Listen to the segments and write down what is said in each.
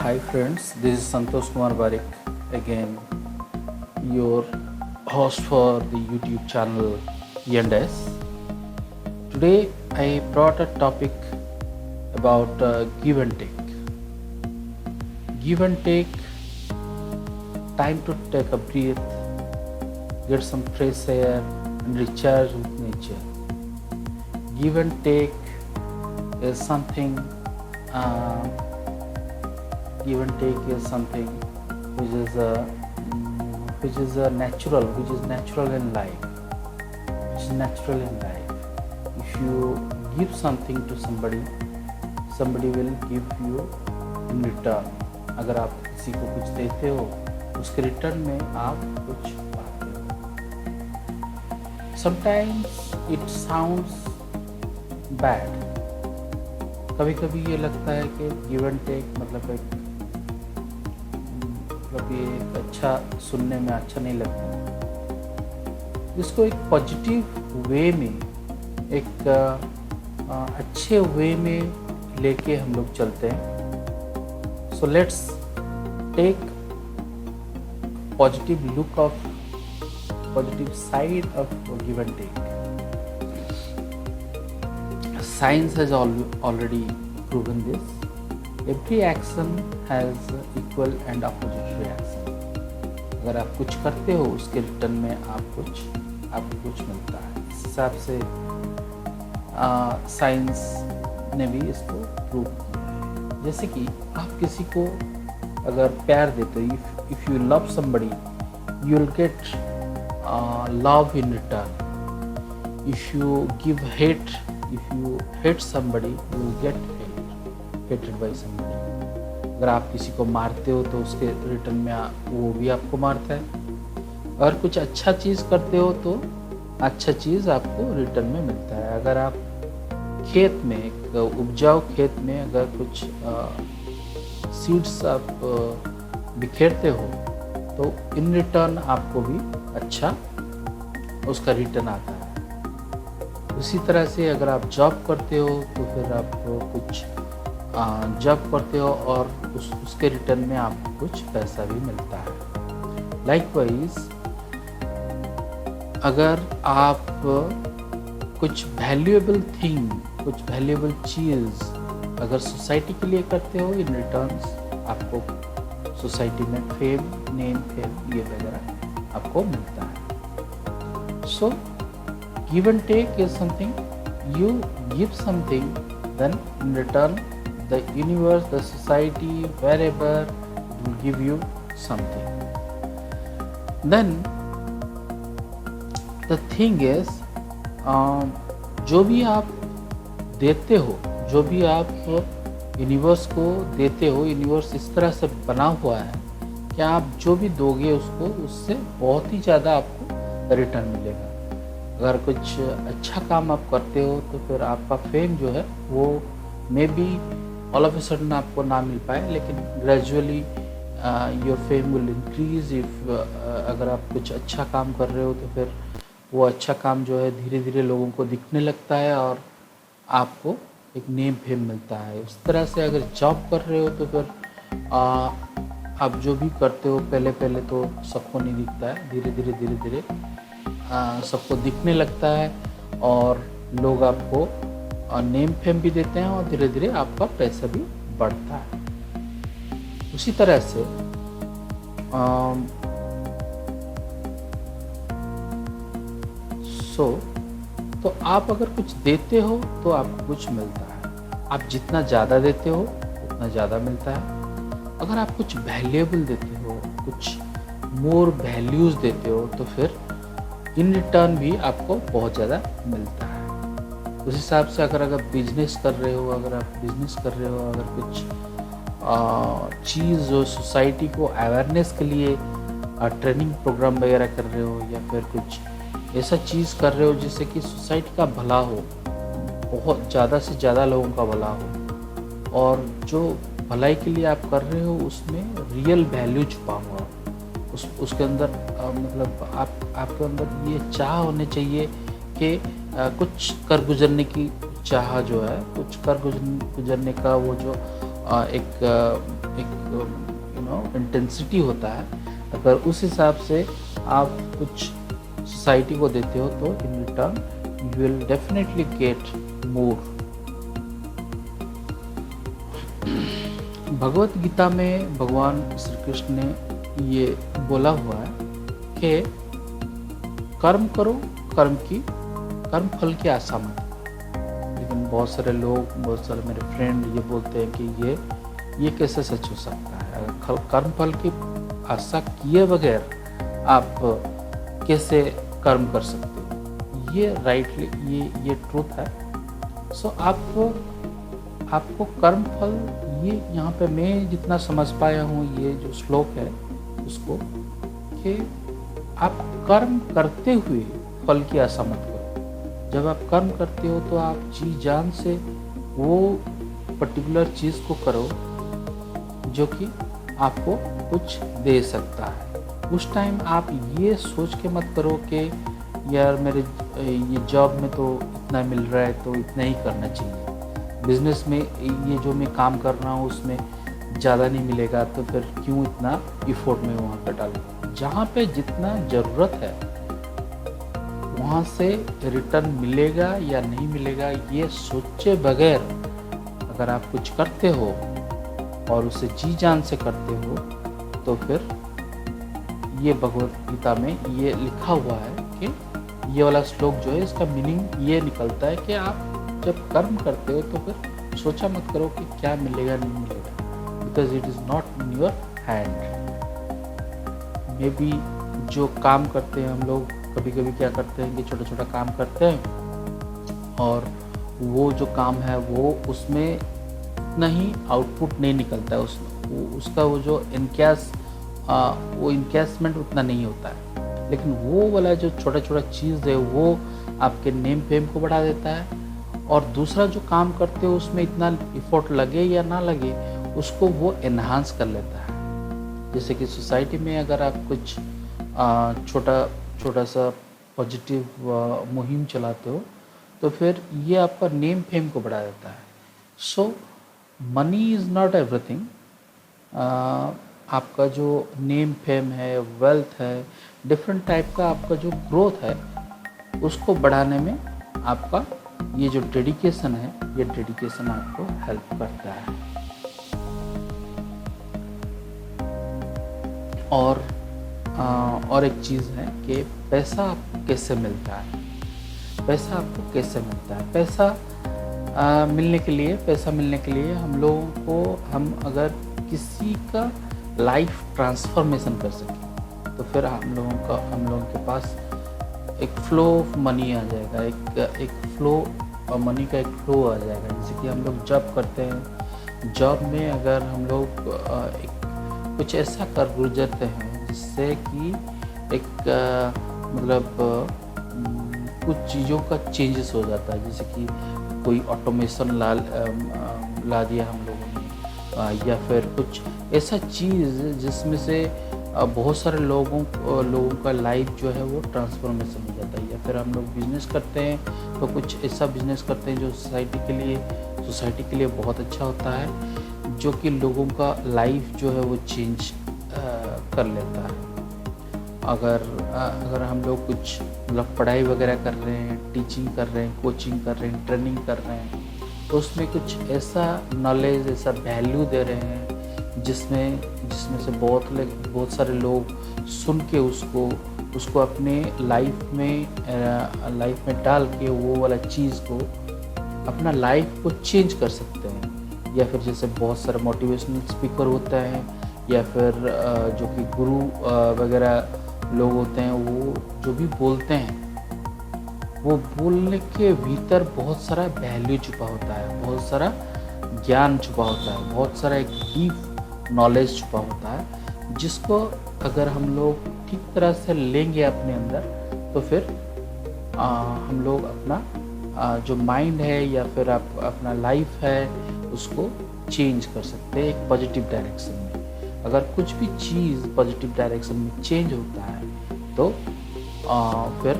Hi friends, this is Santosh Kumar Barik again, your host for the YouTube channel E&S. Today I brought a topic about give and take. Give and take, time to take a breath, get some fresh air and recharge with nature. Give and take is something uh, give and take is something which is natural, which is natural in life, If you give something to somebody, somebody will give you in return. अगर आप किसी को कुछ देते हो, उसके return में आप कुछ पाते हो. Sometimes it sounds bad. कभी कभी ये लगता है कि गिव एंड टेक मतलब ये अच्छा सुनने में अच्छा नहीं लगता. इसको एक पॉजिटिव वे में, एक अच्छे वे में लेके हम लोग चलते हैं. So let's take positive look of positive side of give and take. Science has already proven this. Every action has equal and opposite reaction. अगर आप कुछ करते हो उसके रिटर्न में आपको कुछ मिलता है. इस हिसाब से साइंस ने भी इसको प्रूव किया. जैसे कि आप किसी को अगर प्यार देते हो, if you love somebody you will get love in return. If you give hate, if you hate somebody you will get hated by somebody. अगर आप किसी को मारते हो तो उसके रिटर्न में वो भी आपको मारता है. अगर कुछ अच्छा चीज़ करते हो तो अच्छा चीज़ आपको रिटर्न में मिलता है. अगर आप खेत में, एक उपजाऊ खेत में अगर कुछ सीड्स आप बिखेरते हो तो इन रिटर्न आपको भी अच्छा उसका रिटर्न आता है. उसी तरह से अगर आप जॉब करते हो तो फिर आप कुछ जॉब करते हो और उसके रिटर्न में आपको कुछ पैसा भी मिलता है. लाइकवाइज अगर आप कुछ वैल्यूएबल थिंग, कुछ वैल्यूएबल चीज़ अगर सोसाइटी के लिए करते हो, इन रिटर्न्स आपको सोसाइटी में फेम, नेम, फेम ये वगैरह आपको मिलता है. सो give and take is something you give something, then in return the universe, the society, wherever will give you something. Then the thing is जो भी आप देते हो, जो भी आप यूनिवर्स को देते हो, यूनिवर्स इस तरह से बना हुआ है कि आप जो भी दोगे उसको, उससे बहुत ही ज़्यादा आपको रिटर्न मिलेगा. अगर कुछ अच्छा काम आप करते हो तो फिर आपका फेम जो है वो may be all of a sudden आपको ना मिल पाए, लेकिन gradually your fame will increase. If अगर आप कुछ अच्छा काम कर रहे हो तो फिर वो अच्छा काम जो है धीरे धीरे लोगों को दिखने लगता है और आपको एक नेम फेम मिलता है. उस तरह से अगर जॉब कर रहे हो तो फिर आप जो भी करते हो पहले तो सबको नहीं दिखता है, धीरे धीरे सबको दिखने लगता है और लोग आपको नेम फेम भी देते हैं और धीरे धीरे आपका पैसा भी बढ़ता है. उसी तरह से तो आप अगर कुछ देते हो तो आपको कुछ मिलता है. आप जितना ज़्यादा देते हो उतना ज़्यादा मिलता है. अगर आप कुछ वैल्यूएबल देते हो, कुछ मोर वैल्यूज़ देते हो तो फिर इन रिटर्न भी आपको बहुत ज़्यादा मिलता है. उस हिसाब से अगर बिजनेस कर रहे हो, अगर कुछ चीज़ जो सोसाइटी को अवेयरनेस के लिए ट्रेनिंग प्रोग्राम वगैरह कर रहे हो, या फिर कुछ ऐसा चीज़ कर रहे हो जिससे कि सोसाइटी का भला हो, बहुत ज़्यादा से ज़्यादा लोगों का भला हो, और जो भलाई के लिए आप कर रहे हो उसमें रियल वैल्यू छुपा हुआ, उसके अंदर मतलब आपके अंदर ये चाह होने चाहिए कि कुछ कर गुजरने की चाह जो है, कुछ कर गुजरने का वो जो एक इंटेंसिटी होता है, अगर उस हिसाब से आप कुछ सोसाइटी को देते हो तो in return you will definitely get more. Bhagavad Gita में भगवान श्री कृष्ण ने ये बोला हुआ है कि कर्म करो, कर्म फल की आशा मत करो। लेकिन बहुत सारे लोग, बहुत सारे मेरे फ्रेंड ये बोलते हैं कि ये कैसे सच हो सकता है, अगर कर्म फल की आशा किए बगैर आप कैसे कर्म कर सकते हो। ये राइटली ये ट्रूथ है। सो आपको कर्म फल, ये यहाँ पे मैं जितना समझ पाया हूँ ये जो श्लोक है उसको, कि आप कर्म करते हुए फल की आशा मत करो। जब आप कर्म करते हो तो आप जी जान से वो पर्टिकुलर चीज़ को करो जो कि आपको कुछ दे सकता है। उस टाइम आप ये सोच के मत करो कि यार मेरे ये जॉब में तो इतना मिल रहा है तो इतना ही करना चाहिए, बिज़नेस में ये जो मैं काम कर रहा हूँ उसमें ज़्यादा नहीं मिलेगा तो फिर क्यों इतना इफोर्ट में वहाँ पर डालूँ। जहाँ पे जितना ज़रूरत है वहाँ से रिटर्न मिलेगा या नहीं मिलेगा ये सोचे बगैर अगर आप कुछ करते हो और उसे जी जान से करते हो तो फिर ये भगवत गीता में ये लिखा हुआ है कि ये वाला श्लोक जो है इसका मीनिंग ये निकलता है कि आप जब कर्म करते हो तो फिर सोचा मत करो कि क्या मिलेगा नहीं मिलेगा, because it is not in your hand. May be जो काम करते हैं हम लोग कभी कभी क्या करते हैं कि छोटा छोटा काम करते हैं और वो जो काम है वो उसमें उतना ही आउटपुट नहीं निकलता है, उसका वो जो वो इनकैशमेंट उतना नहीं होता है। लेकिन वो वाला जो छोटा छोटा चीज़ है वो आपके नेम फेम को बढ़ा देता है, और दूसरा जो काम करते हो उसमें इतना इफोर्ट लगे या ना लगे उसको वो एनहांस कर लेता है। जैसे कि सोसाइटी में अगर आप कुछ छोटा सा पॉजिटिव मुहिम चलाते हो तो फिर ये आपका नेम फेम को बढ़ा देता है। सो मनी इज़ नॉट एवरीथिंग। आपका जो नेम फेम है, वेल्थ है, डिफरेंट टाइप का आपका जो ग्रोथ है उसको बढ़ाने में आपका ये जो डेडिकेशन है, ये डेडिकेशन आपको हेल्प करता है। और एक चीज़ है कि पैसा आपको कैसे मिलता है। पैसा आपको कैसे मिलता है? पैसा मिलने के लिए हम लोगों को, हम अगर किसी का लाइफ ट्रांसफॉर्मेशन कर सकें तो फिर हम लोगों के पास एक फ्लो ऑफ मनी आ जाएगा, एक फ्लो मनी का एक फ्लो आ जाएगा। जैसे कि हम लोग जॉब करते हैं, जॉब में अगर हम लोग कुछ ऐसा कर गुजरते हैं जिससे कि एक कुछ चीज़ों का चेंजेस हो जाता है। जैसे कि कोई ऑटोमेशन ला दिया हम लोगों ने, या फिर कुछ ऐसा चीज़ जिसमें से बहुत सारे लोगों का लाइफ जो है वो ट्रांसफॉर्मेशन हो जाता है। या फिर हम लोग बिज़नेस करते हैं तो कुछ ऐसा बिज़नेस करते हैं जो सोसाइटी के लिए बहुत अच्छा होता है, जो कि लोगों का लाइफ जो है वो चेंज कर लेता है। अगर हम लोग कुछ पढ़ाई वगैरह कर रहे हैं, टीचिंग कर रहे हैं, कोचिंग कर रहे हैं, ट्रेनिंग कर रहे हैं, तो उसमें कुछ ऐसा नॉलेज, ऐसा वैल्यू दे रहे हैं जिसमें से बहुत सारे लोग सुन के उसको अपने लाइफ में डाल के वो वाला चीज़ को अपना लाइफ को चेंज कर सकते हैं। या फिर जैसे बहुत सारे मोटिवेशनल स्पीकर होते हैं, या फिर जो कि गुरु वगैरह लोग होते हैं, वो जो भी बोलते हैं वो बोलने के भीतर बहुत सारा वैल्यू छुपा होता है, बहुत सारा ज्ञान छुपा होता है, बहुत सारा एक डीप नॉलेज छुपा होता है, जिसको अगर हम लोग ठीक तरह से लेंगे अपने अंदर तो फिर हम लोग अपना जो माइंड है या फिर अपना लाइफ है उसको चेंज कर सकते हैं एक पॉजिटिव डायरेक्शन में। अगर कुछ भी चीज़ पॉजिटिव डायरेक्शन में चेंज होता है तो फिर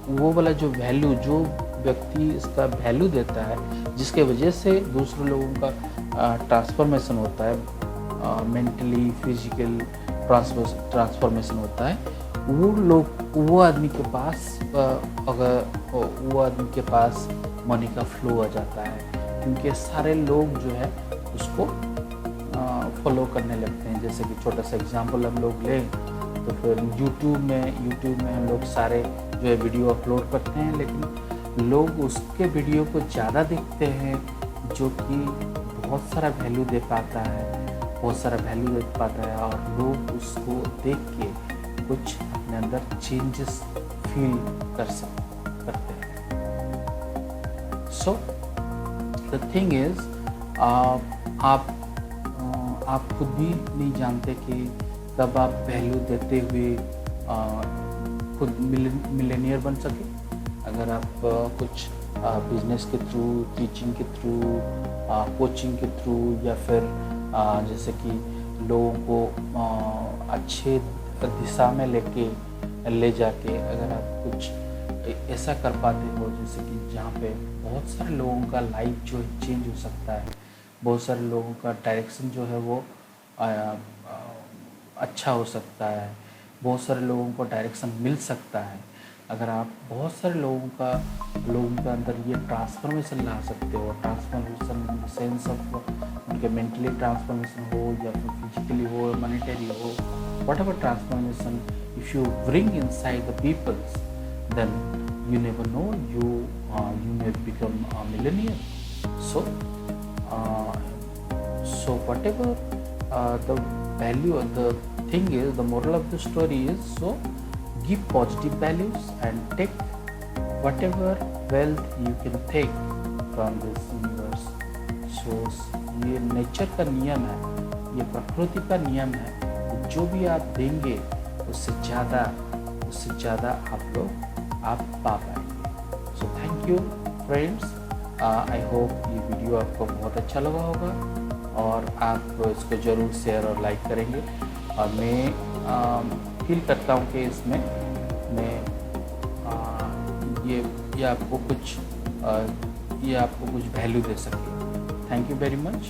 वो वाला जो वैल्यू, जो व्यक्ति इसका वैल्यू देता है, जिसके वजह से दूसरे लोगों का ट्रांसफॉर्मेशन होता है, मेंटली फिजिकल ट्रांसफॉर्मेशन होता है, वो आदमी के पास अगर वो आदमी के पास मनी का फ्लो आ जाता है, क्योंकि सारे लोग जो है उसको फॉलो करने लगते हैं। जैसे कि छोटा सा एग्जांपल हम लोग लें तो फिर यूट्यूब में हम लोग सारे जो है वीडियो अपलोड करते हैं, लेकिन लोग उसके वीडियो को ज़्यादा देखते हैं जो कि बहुत सारा वैल्यू दे पाता है और लोग उसको देख के कुछ अपने अंदर चेंजेस फील करते हैं। सो द थिंग इज, आप खुद भी नहीं जानते कि कब आप वैल्यू देते हुए खुद मिलेनियर बन सके। अगर आप कुछ बिजनेस के थ्रू, टीचिंग के थ्रू, कोचिंग के थ्रू, या फिर जैसे कि लोगों को अच्छे दिशा में ले जाके अगर आप कुछ ऐसा कर पाते हो, जैसे कि जहाँ पे बहुत सारे लोगों का लाइफ जो है चेंज हो सकता है, बहुत सारे लोगों का डायरेक्शन जो है वो अच्छा हो सकता है, बहुत सारे लोगों को डायरेक्शन मिल सकता है। अगर आप बहुत सारे लोगों के अंदर ये ट्रांसफॉर्मेशन ला सकते हो, ट्रांसफॉर्मेशन सेंस ऑफ उनके मेंटली ट्रांसफॉर्मेशन हो या फिर फिजिकली हो, मॉनेटरी हो, whatever transformation, if you bring inside the peoples, then you never know, you may become a millionaire. So whatever the value of the thing is, the moral of the story is, so give positive values and take whatever wealth you can take from this universe. So ये nature का नियम है, ये प्रकृति का नियम है, जो भी आप देंगे उससे ज़्यादा आप पा पाएंगे। So thank you friends, I hope ये वीडियो आपको बहुत अच्छा लगा होगा और आप इसको ज़रूर शेयर और लाइक करेंगे। और मैं फील करता हूँ कि इसमें मैं ये आपको कुछ वैल्यू दे सके। Thank you very much.